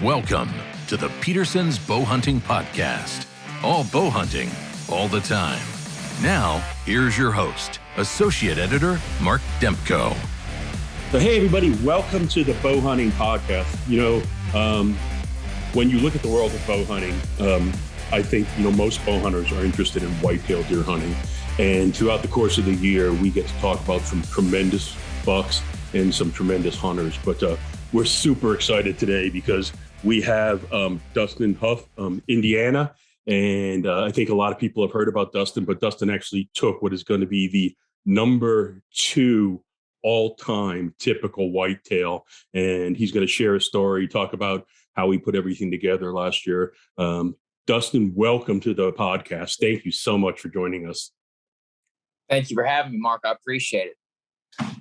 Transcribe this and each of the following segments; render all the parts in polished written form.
Welcome to the Petersen's Bowhunting Podcast. All bow hunting, all the time. Now, here's your host, Associate Editor Mark Demko. So, hey, everybody, welcome to the Bowhunting Podcast. When you look at the world of bow hunting, I think, most bow hunters are interested in whitetail deer hunting. And throughout the course of the year, we get to talk about some tremendous bucks and some tremendous hunters. But we're super excited today because we have Dustin Huff of Indiana. And I think a lot of people have heard about Dustin, but Dustin actually took what is going to be the number 2 all-time typical whitetail. And he's going to share a story, talk about how he put everything together last year. Dustin, welcome to the podcast. Thank you so much for joining us. Thank you for having me, Mark. I appreciate it.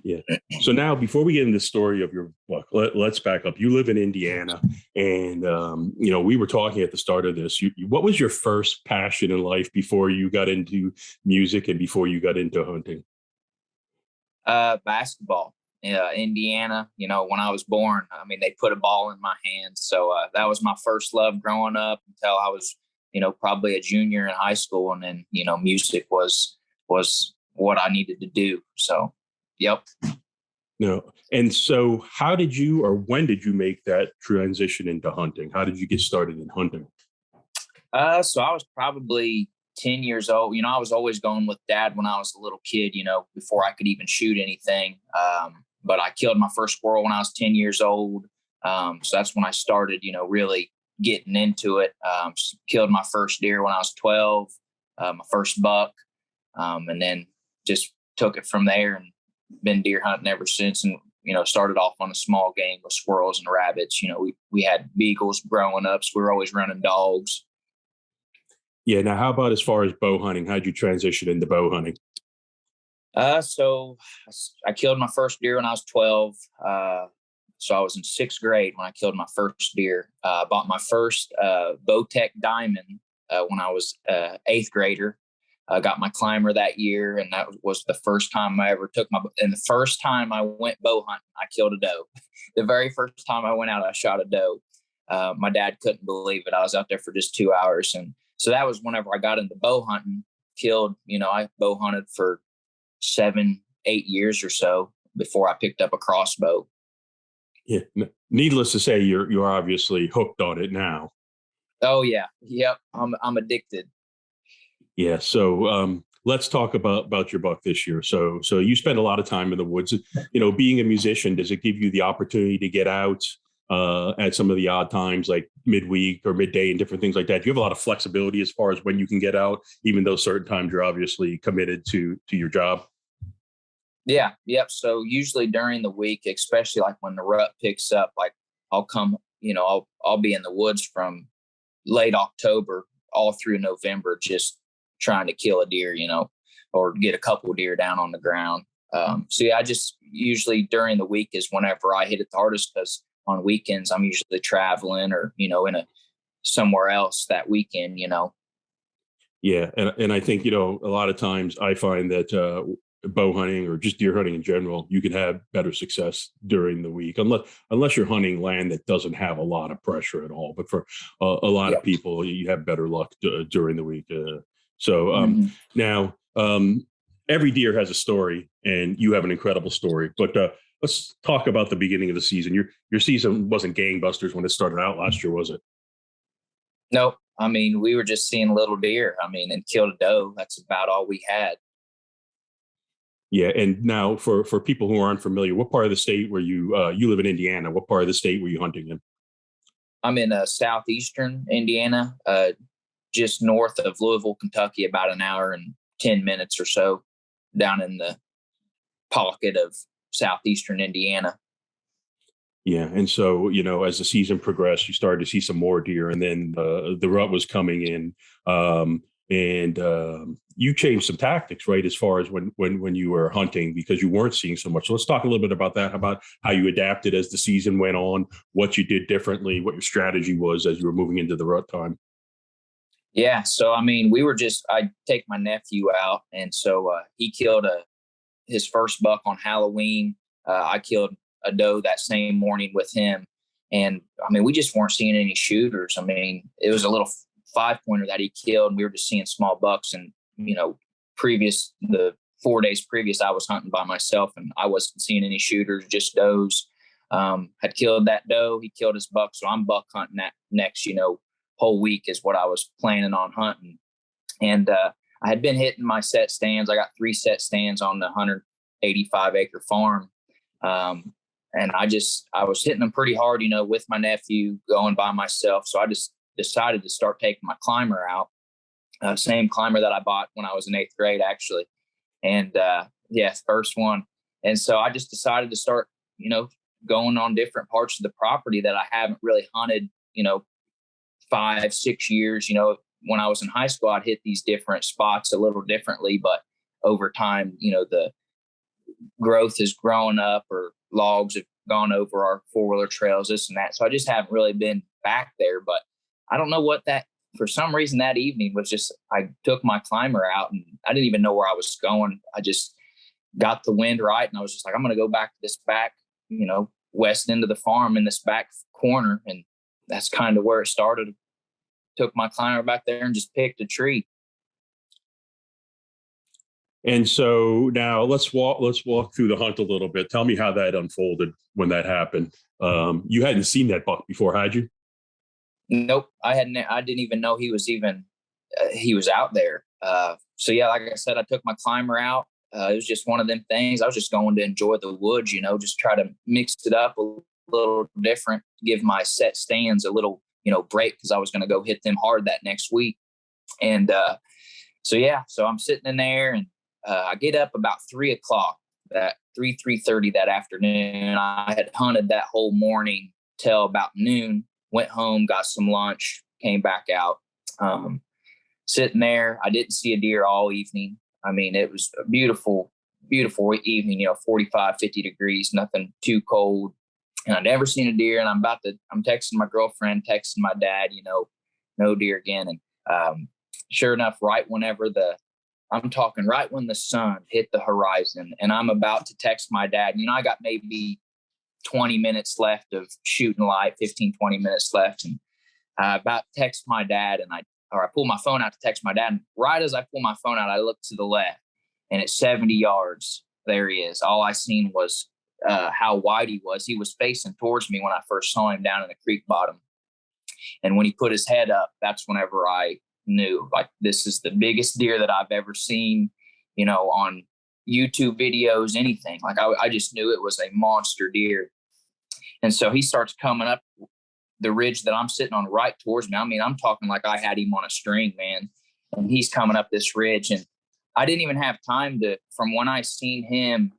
Yeah. So now, before we get into the story of your book, let's back up. You live in Indiana, and we were talking at the start of this. What was your first passion in life before you got into music and before you got into hunting? Basketball. Indiana. When I was born, they put a ball in my hands, so that was my first love growing up until I was, probably a junior in high school, and then music was what I needed to do. So. Yep. No. And so how did you, or when did you make that transition into hunting? How did you get started in hunting? So I was probably 10 years old. I was always going with Dad when I was a little kid, before I could even shoot anything. But I killed my first squirrel when I was 10 years old. So that's when I started, really getting into it. Killed my first deer when I was 12, my first buck, and then just took it from there and been deer hunting ever since. And, started off on a small game with squirrels and rabbits. We had beagles growing up, so we were always running dogs. Yeah. Now, how about as far as bow hunting? How'd you transition into bow hunting? So I killed my first deer when I was 12. So I was in 6th grade when I killed my first deer. Bought my first Bowtech Diamond when I was 8th grader. I got my climber that year, and that was the first time I ever took and the first time I went bow hunting, I killed a doe. The very first time I went out, I shot a doe. My dad couldn't believe it. I was out there for just 2 hours. And so that was whenever I got into bow hunting, I bow hunted for 7-8 years or so before I picked up a crossbow. Yeah. Needless to say, you're obviously hooked on it now. Oh yeah. Yep. I'm addicted. Yeah. So let's talk about your buck this year. So you spend a lot of time in the woods. Being a musician, does it give you the opportunity to get out at some of the odd times, like midweek or midday and different things like that? Do you have a lot of flexibility as far as when you can get out, even though certain times you're obviously committed to your job? Yeah. Yep. So usually during the week, especially like when the rut picks up, like I'll come, I'll be in the woods from late October all through November, just trying to kill a deer, or get a couple of deer down on the ground. So yeah, I just usually during the week is whenever I hit it the hardest, because on weekends I'm usually traveling or, somewhere else that weekend, Yeah. And I think, a lot of times I find that bow hunting or just deer hunting in general, you can have better success during the week, unless you're hunting land that doesn't have a lot of pressure at all. But for a lot of people, you have better luck during the week. Now, every deer has a story, and you have an incredible story. But let's talk about the beginning of the season. Your season wasn't gangbusters when it started out last year, was it? Nope. We were just seeing little deer. And killed a doe. That's about all we had. Yeah. And now for people who aren't familiar, what part of the state were you live in Indiana? What part of the state were you hunting in? I'm in southeastern Indiana, just north of Louisville, Kentucky, about an hour and 10 minutes or so down in the pocket of southeastern Indiana. Yeah. And so, as the season progressed, you started to see some more deer, and then the rut was coming in. You changed some tactics, right, as far as when you were hunting, because you weren't seeing so much. So let's talk a little bit about that, about how you adapted as the season went on, what you did differently, what your strategy was as you were moving into the rut time. Yeah. So, I take my nephew out. And so he killed his first buck on Halloween. I killed a doe that same morning with him. And I mean, we just weren't seeing any shooters. I mean, it was a little 5-pointer that he killed, and we were just seeing small bucks. And, the 4 days previous, I was hunting by myself, and I wasn't seeing any shooters, just does. Had killed that doe. He killed his buck. So I'm buck hunting that next, whole week is what I was planning on hunting. And I had been hitting my set stands. I got 3 set stands on the 185 acre farm. And I was hitting them pretty hard, with my nephew, going by myself. So I just decided to start taking my climber out. Same climber that I bought when I was in 8th grade, actually. And first one. And so I just decided to start, going on different parts of the property that I haven't really hunted, 5-6 years. When I was in high school, I'd hit these different spots a little differently, but over time, the growth is growing up, or logs have gone over our 4-wheeler trails, this and that. So I just haven't really been back there, but I don't know what for some reason that evening was just, I took my climber out and I didn't even know where I was going. I just got the wind right. And I was just like, I'm going to go back to this back, west end of the farm in this back corner. And that's kind of where it started. Took my climber back there and just picked a tree. And so now let's walk through the hunt a little bit. Tell me how that unfolded when that happened. You hadn't seen that buck before, had you? Nope, I hadn't. I didn't even know he was out there. So yeah, like I said, I took my climber out. It was just one of them things. I was just going to enjoy the woods, just try to mix it up a little different, give my set stands a little, break, because I was going to go hit them hard that next week. And so I'm sitting in there, and I get up about 3:00, that 3:30 that afternoon. I had hunted that whole morning till about noon. Went home, got some lunch, came back out. Sitting there, I didn't see a deer all evening. I mean, it was a beautiful, beautiful evening, 45, 50 degrees, nothing too cold. And I'd never seen a deer. And I'm texting my girlfriend, texting my dad, no deer again. And sure enough, right when the sun hit the horizon, and I'm about to text my dad, I got maybe 20 minutes left of shooting light, 15, 20 minutes left. And I about text my dad, and I pull my phone out to text my dad. And right as I pull my phone out, I look to the left, and at 70 yards, there he is. All I seen was how wide he was. He was facing towards me when I first saw him down in the creek bottom. And when he put his head up, that's whenever I knew, like, this is the biggest deer that I've ever seen, on YouTube videos, anything. Like, I just knew it was a monster deer. And so he starts coming up the ridge that I'm sitting on right towards me. I mean, I'm talking like I had him on a string, man. And he's coming up this ridge, and I didn't even have time from when I seen him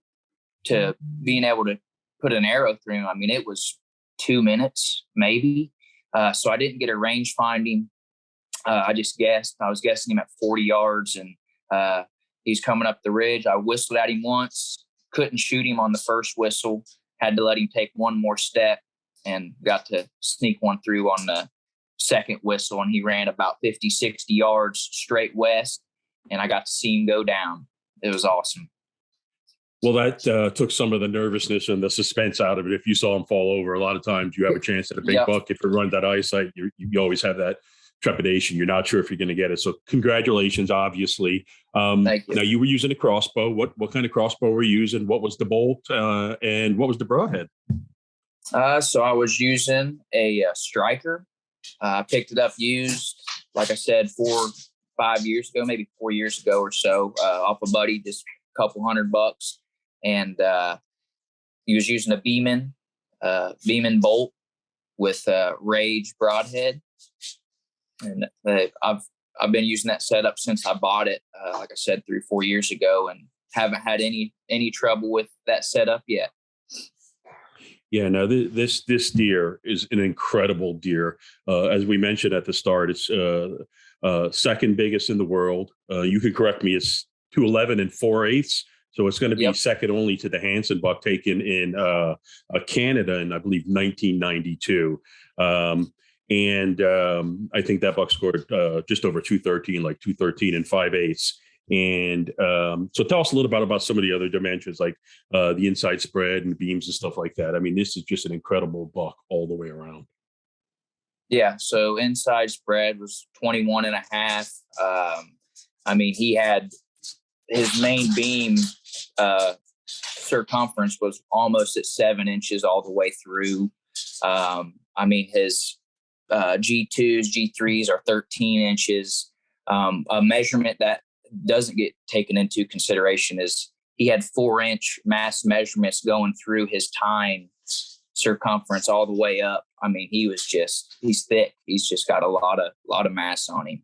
to being able to put an arrow through him. I mean, it was 2 minutes, maybe. So I didn't get a range finding. I just guessed. I was guessing him at 40 yards, and he's coming up the ridge. I whistled at him once, couldn't shoot him on the first whistle, had to let him take one more step, and got to sneak one through on the second whistle. And he ran about 50, 60 yards straight west, and I got to see him go down. It was awesome. Well, that took some of the nervousness and the suspense out of it. If you saw him fall over, a lot of times you have a chance at a big buck. If you run that eyesight, you always have that trepidation. You're not sure if you're going to get it. So congratulations, obviously. Thank you. Now, you were using a crossbow. What kind of crossbow were you using? What was the bolt and what was the broadhead? So I was using a striker. I picked it up used, like I said, 4 or 5 years ago, maybe 4 years ago or so, off a buddy, just a couple $100. And he was using a Beeman bolt with a Rage broadhead. And I've been using that setup since I bought it, like I said, 3 or 4 years ago, and haven't had any trouble with that setup yet. Yeah, no, this deer is an incredible deer. As we mentioned at the start, it's second biggest in the world. You can correct me; it's 211 4/8. So it's going to be second only to the Hanson buck taken in Canada in, I believe, 1992. And I think that buck scored just over 213, like 213 5/8. And so tell us a little bit about some of the other dimensions, like the inside spread and beams and stuff like that. I mean, this is just an incredible buck all the way around. Yeah. So inside spread was 21 and a half. I mean, he had his main beam circumference was almost at 7 inches all the way through. I mean, his G2s, G3s are 13 inches. A measurement that doesn't get taken into consideration is he had 4-inch mass measurements going through his tine circumference all the way up. I mean, he's thick. He's just got a lot of mass on him.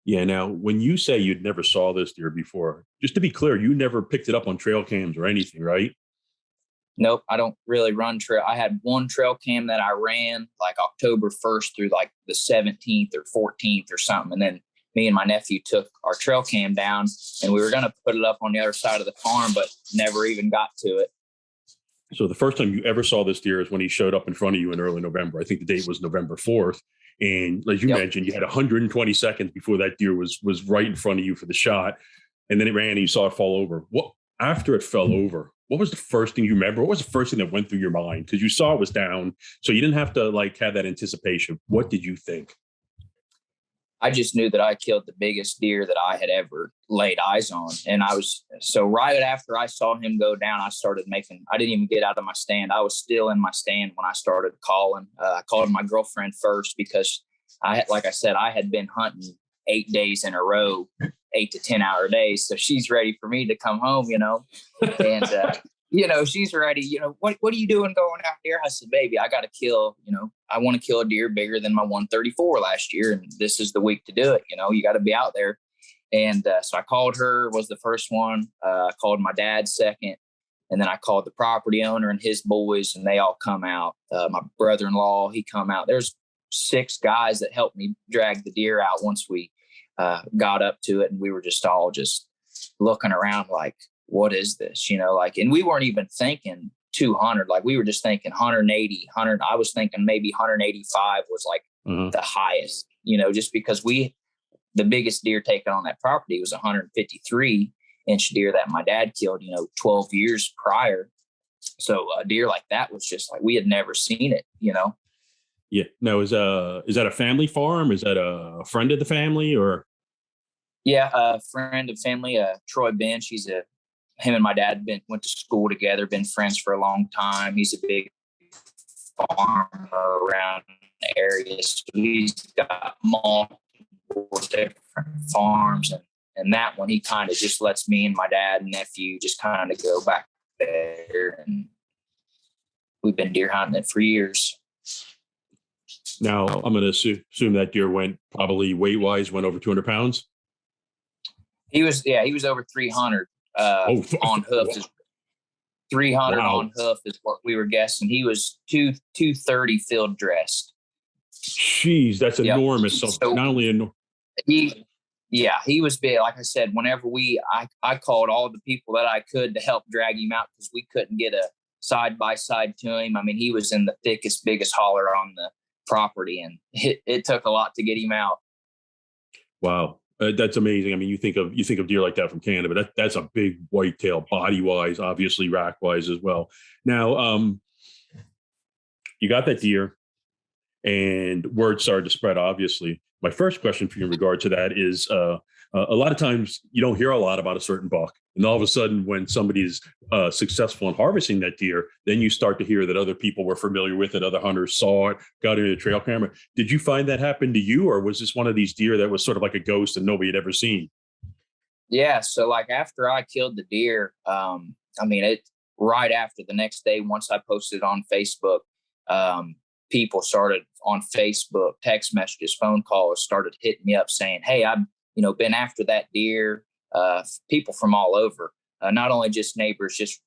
Yeah. Now, when you say you'd never saw this deer before, just to be clear, you never picked it up on trail cams or anything, right? Nope, I don't really run trail. I had one trail cam that I ran like October 1st through like the 17th or 14th or something. And then me and my nephew took our trail cam down and we were going to put it up on the other side of the farm, but never even got to it. So the first time you ever saw this deer is when he showed up in front of you in early November. I think the date was November 4th. And as you mentioned, you had 120 seconds before that deer was right in front of you for the shot. And then it ran and you saw it fall over. What, after it fell over, what was the first thing you remember? What was the first thing that went through your mind? Because you saw it was down, so you didn't have to like have that anticipation. What did you think? I just knew that I killed the biggest deer that I had ever laid eyes on. And so right after I saw him go down, I didn't even get out of my stand. I was still in my stand when I started calling. I called my girlfriend first because like I said, I had been hunting 8 days in a row, 8 to 10 hour days. So she's ready for me to come home, and, she's ready, what are you doing going out there? I said, baby, I got to kill, I want to kill a deer bigger than my 134 last year. And this is the week to do it. You got to be out there. And so I called her, was the first one. I called my dad second. And then I called the property owner and his boys, and they all come out. My brother-in-law, he come out. There's 6 guys that helped me drag the deer out once we got up to it. And we were just all looking around like, what is this? And we weren't even thinking 200. Like we were just thinking 180, 100. I was thinking maybe 185 was like the highest, just because the biggest deer taken on that property was 153-inch deer that my dad killed, 12 years prior. So a deer like that was just like, we had never seen it, Yeah. Now, is that a family farm? Is that a friend of the family or? Yeah. A friend of family, Troy Bench. Him and my dad went to school together, been friends for a long time. He's a big farmer around the area. So he's got multiple different farms. And that one, he kind of just lets me and my dad and nephew just kind of go back there. And we've been deer hunting it for years. Now, I'm going to assume that deer went probably weight-wise, went over 200 pounds? He was over 300. On hoof is 300 on hoof is what we were guessing. He was 230 field dressed. Jeez, that's enormous. So not only he was big. Like I said, whenever I called all the people that I could to help drag him out because we couldn't get a side by side to him. I mean, he was in the thickest, biggest holler on the property, and it took a lot to get him out. Wow. That's amazing. I mean, you think of deer like that from Canada, but that's a big whitetail, body wise, obviously rack wise as well. Now, you got that deer, and word started to spread. Obviously, my first question for you in regard to that is, a lot of times you don't hear a lot about a certain buck, and all of a sudden, when somebody's successful in harvesting that deer, then you start to hear that other people were familiar with it, other hunters saw it, got into the trail camera. Did you find that happened to you, or was this one of these deer that was sort of like a ghost and nobody had ever seen? Yeah, so like after I killed the deer, right after the next day, once I posted on Facebook, people started on Facebook, text messages, phone calls started hitting me up saying, hey, I've been after that deer. People from all over, not only just neighbors, just,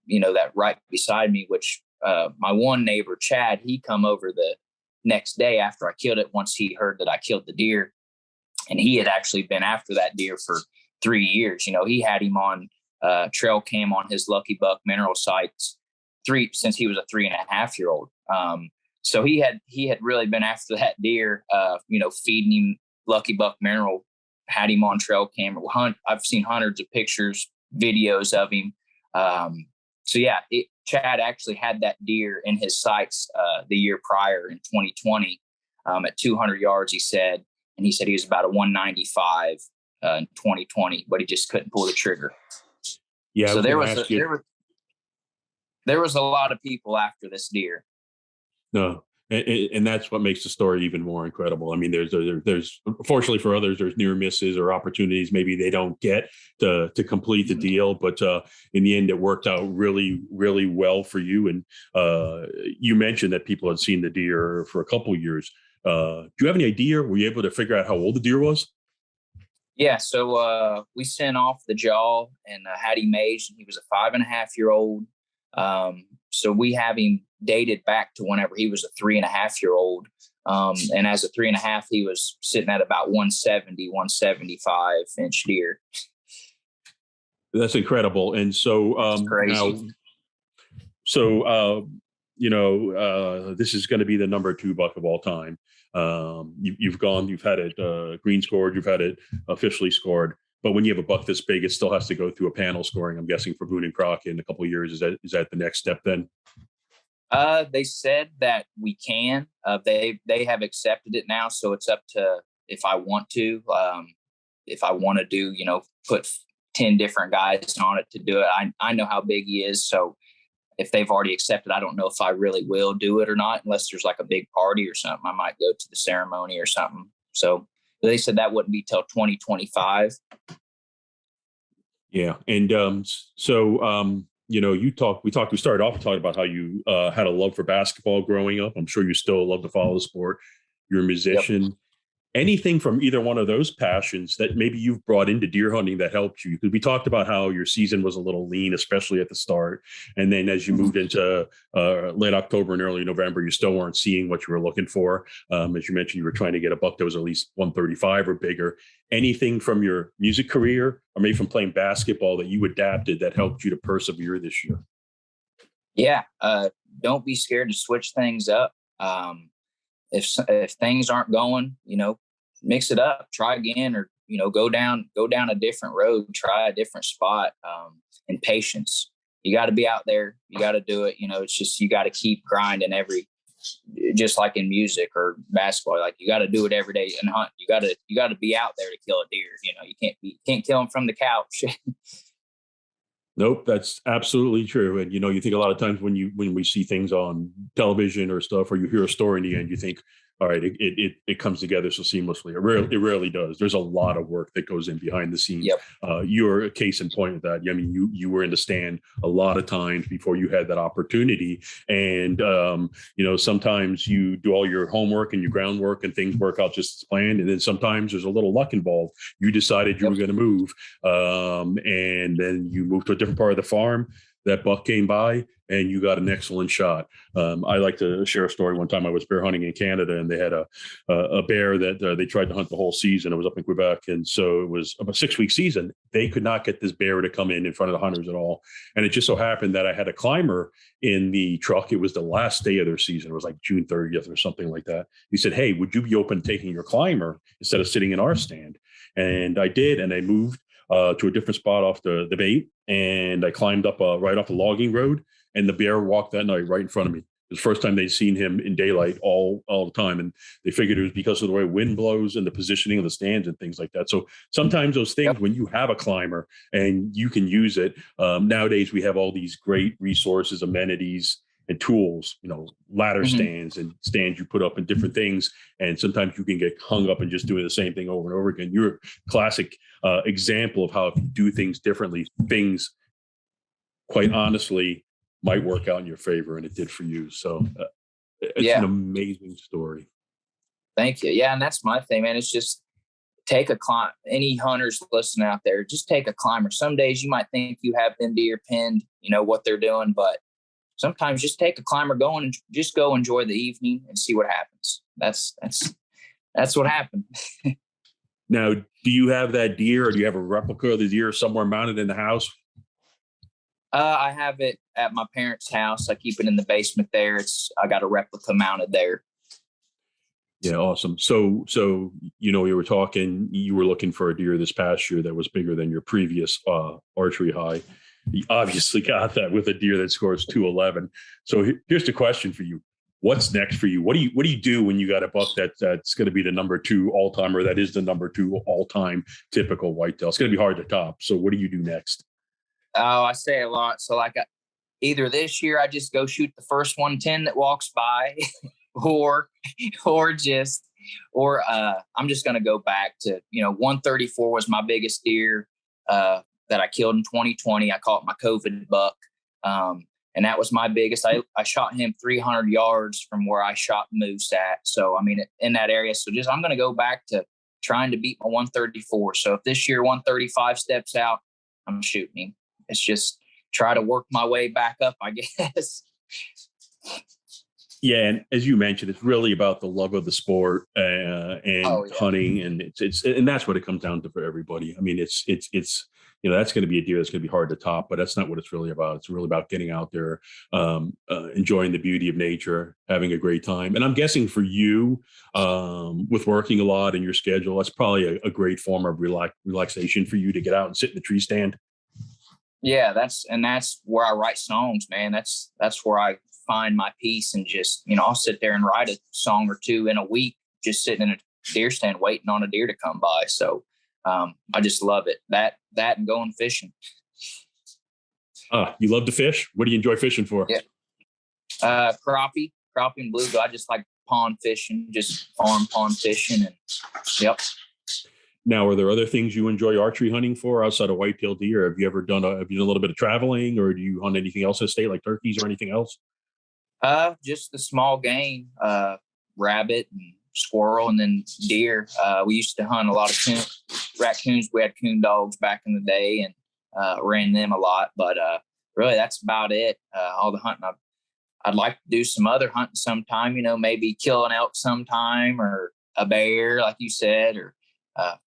that right beside me, which my one neighbor, Chad, he come over the next day after I killed it once he heard that I killed the deer. And he had actually been after that deer for 3 years. He had him on trail cam on his Lucky Buck mineral sites since he was a 3.5-year-old. So he had really been after that deer, feeding him Lucky Buck mineral had him on trail camera. I've seen hundreds of pictures, videos of him. So yeah, Chad actually had that deer in his sights the year prior in 2020 at 200 yards, he said. And he said he was about a 195 in 2020, but he just couldn't pull the trigger. Yeah. So there was a lot of people after this deer. No. And that's what makes the story even more incredible. I mean, there's fortunately for others, there's near misses or opportunities maybe they don't get to complete the deal, but in the end, it worked out really, really well for you. And you mentioned that people had seen the deer for a couple of years. Do you have any idea? Were you able to figure out how old the deer was? Yeah, so we sent off the jaw and had him aged. He was a 5.5-year-old. So we have him dated back to whenever he was a 3.5-year-old. And as a 3.5, he was sitting at about 170, 175 inch deer. That's incredible. And so crazy. This is going to be the number 2 buck of all time. You've had it green scored, you've had it officially scored. But when you have a buck this big, it still has to go through a panel scoring. I'm guessing for Boone and Crockett in a couple of years. Is that the next step then? They said that we can. They have accepted it now, so it's up to if I want to. If I want to do, put 10 different guys on it to do it. I know how big he is, so if they've already accepted, I don't know if I really will do it or not, unless there's like a big party or something. I might go to the ceremony or something. So they said that wouldn't be till 2025. Yeah. And we started off talking about how you had a love for basketball growing up. I'm sure you still love to follow the sport. You're a musician. Yep. Anything from either one of those passions that maybe you've brought into deer hunting that helped you? Because we talked about how your season was a little lean, especially at the start. And then as you moved into late October and early November, you still weren't seeing what you were looking for. As you mentioned, you were trying to get a buck that was at least 135 or bigger. Anything from your music career or maybe from playing basketball that you adapted that helped you to persevere this year? Yeah. Don't be scared to switch things up. If things aren't going, mix it up, try again, or, go down a different road, try a different spot, and patience. You got to be out there. You got to do it. It's just, you got to keep grinding just like in music or basketball, like you got to do it every day and hunt. You got to be out there to kill a deer. You can't kill them from the couch. Nope, that's absolutely true. And, you think a lot of times when we see things on television or stuff, or you hear a story in the end, you think, all right, it comes together so seamlessly. It rarely does. There's a lot of work that goes in behind the scenes. Yep. You're a case in point of that. I mean, you were in the stand a lot of times before you had that opportunity. And, sometimes you do all your homework and your groundwork and things work out just as planned. And then sometimes there's a little luck involved. You decided you were going to move. And then you moved to a different part of the farm. That buck came by and you got an excellent shot. I like to share a story. One time I was bear hunting in Canada and they had a bear that they tried to hunt the whole season. It was up in Quebec. And so it was a 6-week season. They could not get this bear to come in front of the hunters at all. And it just so happened that I had a climber in the truck. It was the last day of their season. It was like June 30th or something like that. He said, "Hey, would you be open to taking your climber instead of sitting in our stand?" And I did. And I moved to a different spot off the bait. And I climbed up right off the logging road, and the bear walked that night right in front of me. It was the first time they'd seen him in daylight all the time. And they figured it was because of the way wind blows and the positioning of the stands and things like that. So sometimes those things, when you have a climber and you can use it, nowadays we have all these great resources, amenities, and tools, ladder stands and stands you put up and different things. And sometimes you can get hung up in just doing the same thing over and over again. You're a classic example of how if you do things differently, things quite honestly might work out in your favor. And it did for you. So it's an amazing story. Thank you. Yeah. And that's my thing, man. It's just take a climb. Any hunters listening out there, just take a climber. Some days you might think you have them deer pinned, what they're doing, but sometimes just take a climber going and just go enjoy the evening and see what happens. That's what happened. Now, do you have that deer, or do you have a replica of the deer somewhere mounted in the house? I have it at my parents' house. I keep it in the basement there. I got a replica mounted there. Yeah, awesome. So you were looking for a deer this past year that was bigger than your previous archery high. You obviously got that with a deer that scores 211. So here's the question for you: what's next for you? What do you do when you got a buck that's going to be the number 2 all time, or that is the number 2 all time typical whitetail? It's going to be hard to top. So what do you do next? Oh, I say a lot. So like either this year I just go shoot the first 110 that walks by, or I'm just going to go back to, 134 was my biggest deer that I killed in 2020. I caught my COVID buck. And that was my biggest. I shot him 300 yards from where I shot moose at. So, I mean, in that area. So I'm going to go back to trying to beat my 134. So if this year 135 steps out, I'm shooting him. It's just try to work my way back up, I guess. Yeah, and as you mentioned, it's really about the love of the sport and hunting, and it's and that's what it comes down to for everybody. I mean, it's that's going to be a deer that's going to be hard to top, but that's not what it's really about. It's really about getting out there, enjoying the beauty of nature, having a great time. And I'm guessing for you, with working a lot in your schedule, that's probably a great form of relaxation for you to get out and sit in the tree stand. Yeah, that's where I write songs, man. That's where I find my peace, and just, I'll sit there and write a song or two in a week, just sitting in a deer stand waiting on a deer to come by. So I just love it. That and going fishing. You love to fish? What do you enjoy fishing for? Yeah. Crappie and bluegill. I just like pond fishing, just farm pond fishing, and yep. Now, are there other things you enjoy archery hunting for outside of whitetail deer? Have you done a little bit of traveling, or do you hunt anything else in the state, like turkeys or anything else? Just the small game, rabbit and squirrel, and then deer. We used to hunt a lot of raccoons. We had coon dogs back in the day, and ran them a lot. But really, that's about it. All the hunting. I'd like to do some other hunting sometime. Maybe kill an elk sometime, or a bear, like you said, or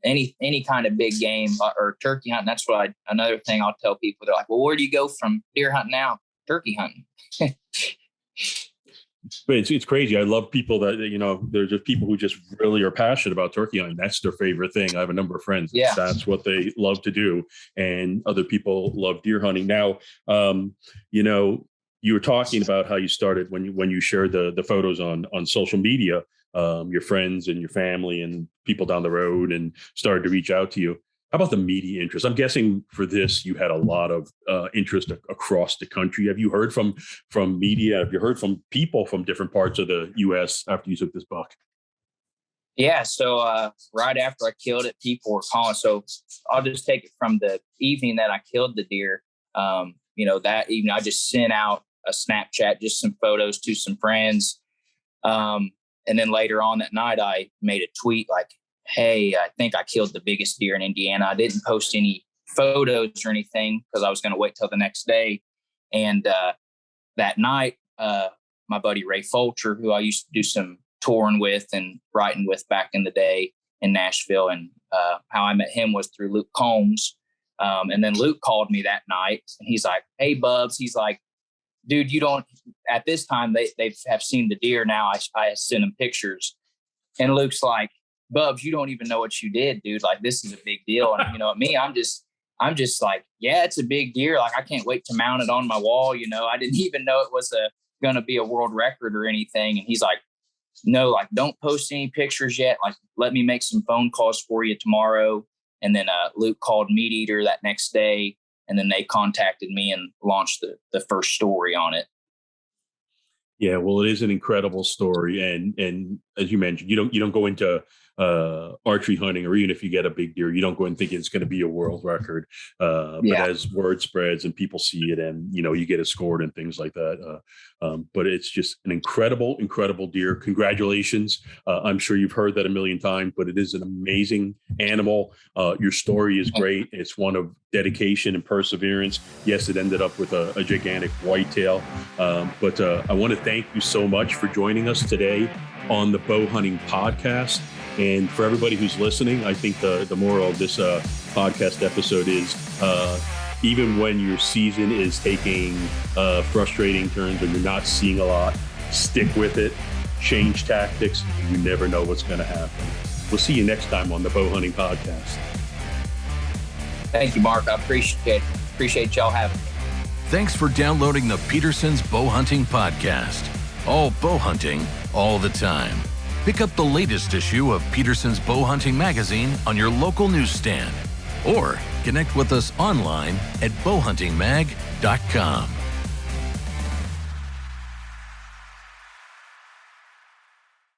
any kind of big game, or turkey hunting. That's what another thing I'll tell people. They're like, well, where do you go from deer hunting now? Turkey hunting. But it's crazy. I love people that, there's just people who just really are passionate about turkey hunting. That's their favorite thing. I have a number of friends. Yeah. That's what they love to do. And other people love deer hunting. Now, you were talking about how you started when you shared the photos on social media, your friends and your family and people down the road, and started to reach out to you. How about the media interest? I'm guessing for this, you had a lot of interest across the country. Have you heard from media? Have you heard from people from different parts of the U.S. after you took this buck? Yeah. So right after I killed it, people were calling. So I'll just take it from the evening that I killed the deer. That evening I just sent out a Snapchat, just some photos to some friends. And then later on that night, I made a tweet like, hey, I think I killed the biggest deer in Indiana. I didn't post any photos or anything because I was going to wait till the next day. And that night, my buddy Ray Fulcher, who I used to do some touring with and writing with back in the day in Nashville, and how I met him was through Luke Combs. And then Luke called me that night, and he's like, hey, Bubs. He's like, dude, you don't, at this time, they have seen the deer now. I sent them pictures. And Luke's like, Bubs, you don't even know what you did, dude. Like, this is a big deal. And me, I'm just like, yeah, it's a big deer. Like, I can't wait to mount it on my wall. I didn't even know it was going to be a world record or anything. And he's like, no, like, don't post any pictures yet. Like, let me make some phone calls for you tomorrow. And then Luke called Meat Eater that next day. And then they contacted me and launched the first story on it. Yeah, well, it is an incredible story. And as you mentioned, you don't go into archery hunting, or even if you get a big deer, you don't go and think it's going to be a world record. But as word spreads and people see it, and you get it scored and things like that. But it's just an incredible deer. Congratulations. I'm sure you've heard that a million times, but it is an amazing animal. Your story is great. It's one of dedication and perseverance. Yes, it ended up with a gigantic whitetail. But I want to thank you so much for joining us today on the Bowhunting Podcast. And for everybody who's listening, I think the moral of this podcast episode is even when your season is taking frustrating turns or you're not seeing a lot, stick with it. change tactics. You never know what's going to happen. We'll see you next time on the Bowhunting Podcast. Thank you, Mark. I appreciate y'all having me. Thanks for downloading the Petersen's Bowhunting Podcast. All bowhunting, all the time. Pick up the latest issue of Petersen's Bowhunting magazine on your local newsstand, or connect with us online at bowhuntingmag.com.